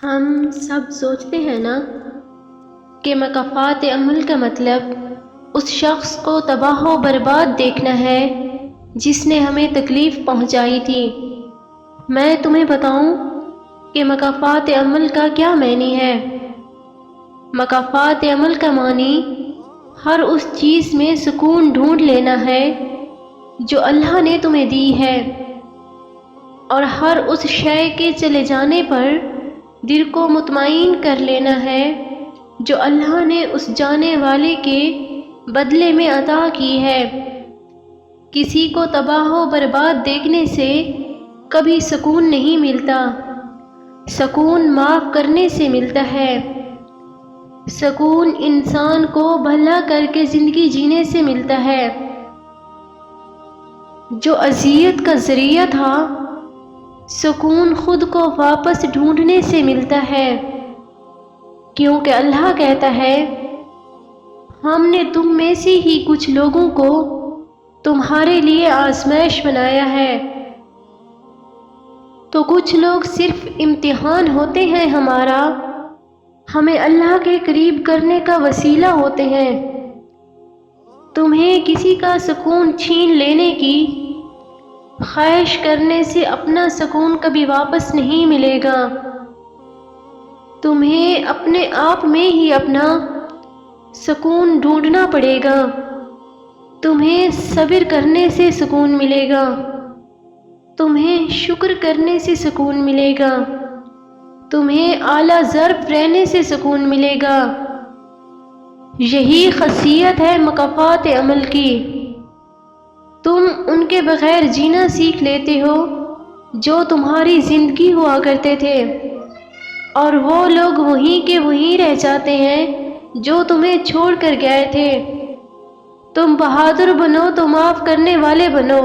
ہم سب سوچتے ہیں نا کہ مکافات عمل کا مطلب اس شخص کو تباہ و برباد دیکھنا ہے جس نے ہمیں تکلیف پہنچائی تھی۔ میں تمہیں بتاؤں کہ مکافات عمل کا کیا معنی ہے۔ مکافات عمل کا معنی ہر اس چیز میں سکون ڈھونڈ لینا ہے جو اللہ نے تمہیں دی ہے، اور ہر اس شے کے چلے جانے پر دل کو مطمئن کر لینا ہے جو اللہ نے اس جانے والے کے بدلے میں عطا کی ہے۔ کسی کو تباہ و برباد دیکھنے سے کبھی سکون نہیں ملتا، سکون معاف کرنے سے ملتا ہے۔ سکون انسان کو بھلا کر کے زندگی جینے سے ملتا ہے۔ جو اذیت کا ذریعہ تھا، سکون خود کو واپس ڈھونڈنے سے ملتا ہے، کیونکہ اللہ کہتا ہے ہم نے تم میں سے ہی کچھ لوگوں کو تمہارے لیے آزمائش بنایا ہے۔ تو کچھ لوگ صرف امتحان ہوتے ہیں ہمارا، ہمیں اللہ کے قریب کرنے کا وسیلہ ہوتے ہیں۔ تمہیں کسی کا سکون چھین لینے کی خواہش کرنے سے اپنا سکون کبھی واپس نہیں ملے گا۔ تمہیں اپنے آپ میں ہی اپنا سکون ڈھونڈنا پڑے گا۔ تمہیں صبر کرنے سے سکون ملے گا، تمہیں شکر کرنے سے سکون ملے گا، تمہیں اعلیٰ ضرب رہنے سے سکون ملے گا۔ یہی خاصیت ہے مکافات عمل کی۔ تم ان کے بغیر جینا سیکھ لیتے ہو جو تمہاری زندگی ہوا کرتے تھے، اور وہ لوگ وہیں کے وہیں رہ جاتے ہیں جو تمہیں چھوڑ کر گئے تھے۔ تم بہادر بنو تو معاف کرنے والے بنو،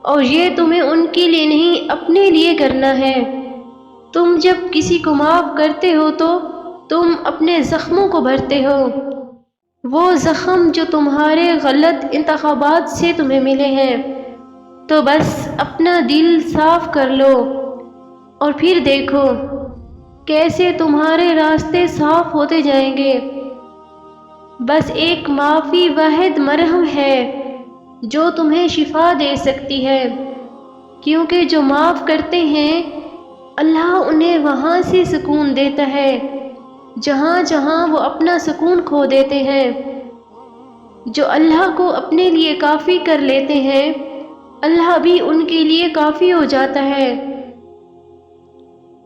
اور یہ تمہیں ان کے لیے نہیں اپنے لیے کرنا ہے۔ تم جب کسی کو معاف کرتے ہو تو تم اپنے زخموں کو بھرتے ہو، وہ زخم جو تمہارے غلط انتخابات سے تمہیں ملے ہیں۔ تو بس اپنا دل صاف کر لو اور پھر دیکھو کیسے تمہارے راستے صاف ہوتے جائیں گے۔ بس ایک معافی واحد مرہم ہے جو تمہیں شفا دے سکتی ہے، کیونکہ جو معاف کرتے ہیں اللہ انہیں وہاں سے سکون دیتا ہے جہاں جہاں وہ اپنا سکون کھو دیتے ہیں۔ جو اللہ کو اپنے لیے کافی کر لیتے ہیں، اللہ بھی ان کے لیے کافی ہو جاتا ہے۔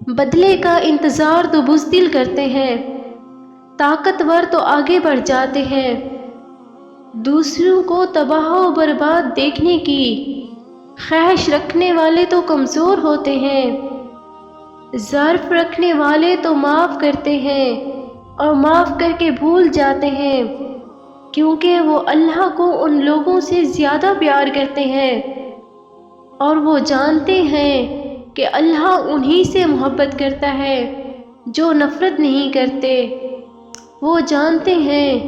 بدلے کا انتظار تو بزدل کرتے ہیں، طاقتور تو آگے بڑھ جاتے ہیں۔ دوسروں کو تباہ و برباد دیکھنے کی خواہش رکھنے والے تو کمزور ہوتے ہیں، ظرف رکھنے والے تو معاف کرتے ہیں اور معاف کر کے بھول جاتے ہیں، کیونکہ وہ اللہ کو ان لوگوں سے زیادہ پیار کرتے ہیں، اور وہ جانتے ہیں کہ اللہ انہی سے محبت کرتا ہے جو نفرت نہیں کرتے۔ وہ جانتے ہیں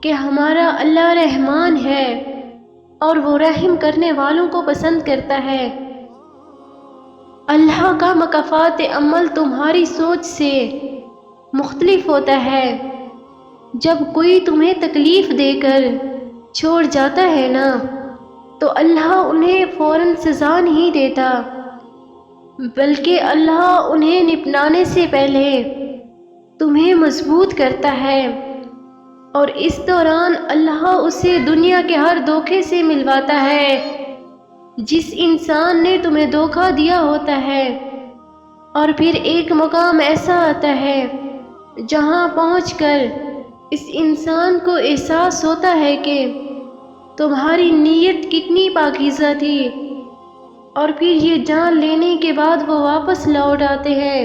کہ ہمارا اللہ رحمان ہے اور وہ رحم کرنے والوں کو پسند کرتا ہے۔ اللہ کا مکافات عمل تمہاری سوچ سے مختلف ہوتا ہے۔ جب کوئی تمہیں تکلیف دے کر چھوڑ جاتا ہے نا، تو اللہ انہیں فوراً سزا نہیں دیتا، بلکہ اللہ انہیں نپٹانے سے پہلے تمہیں مضبوط کرتا ہے، اور اس دوران اللہ اسے دنیا کے ہر دھوکے سے ملواتا ہے جس انسان نے تمہیں دھوکہ دیا ہوتا ہے۔ اور پھر ایک مقام ایسا آتا ہے جہاں پہنچ کر اس انسان کو احساس ہوتا ہے کہ تمہاری نیت کتنی پاکیزہ تھی، اور پھر یہ جان لینے کے بعد وہ واپس لوٹ آتے ہیں۔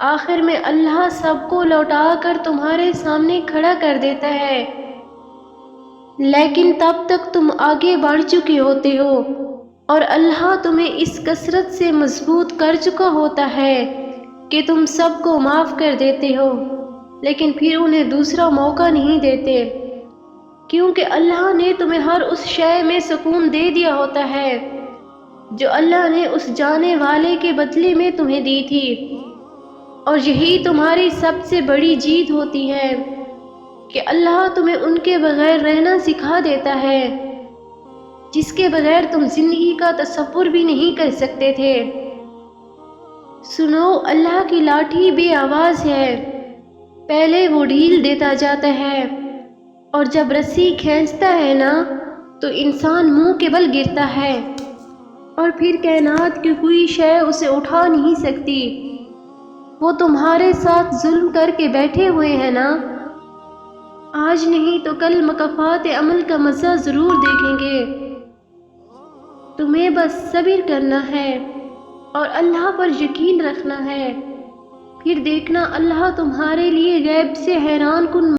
آخر میں اللہ سب کو لوٹا کر تمہارے سامنے کھڑا کر دیتا ہے، لیکن تب تک تم آگے بڑھ چکے ہوتے ہو، اور اللہ تمہیں اس کثرت سے مضبوط کر چکا ہوتا ہے کہ تم سب کو معاف کر دیتے ہو، لیکن پھر انہیں دوسرا موقع نہیں دیتے، کیونکہ اللہ نے تمہیں ہر اس شے میں سکون دے دیا ہوتا ہے جو اللہ نے اس جانے والے کے بدلے میں تمہیں دی تھی۔ اور یہی تمہاری سب سے بڑی جیت ہوتی ہے کہ اللہ تمہیں ان کے بغیر رہنا سکھا دیتا ہے جس کے بغیر تم زندگی کا تصور بھی نہیں کر سکتے تھے۔ سنو، اللہ کی لاٹھی بے آواز ہے، پہلے وہ ڈھیل دیتا جاتا ہے اور جب رسی کھینچتا ہے نا تو انسان منہ کے بل گرتا ہے اور پھر کائنات کی کوئی شے اسے اٹھا نہیں سکتی۔ وہ تمہارے ساتھ ظلم کر کے بیٹھے ہوئے ہیں نا، آج نہیں تو کل مکافات عمل کا مزہ ضرور دیکھیں گے۔ تمہیں بس صبر کرنا ہے اور اللہ پر یقین رکھنا ہے، پھر دیکھنا اللہ تمہارے لیے غیب سے حیران کن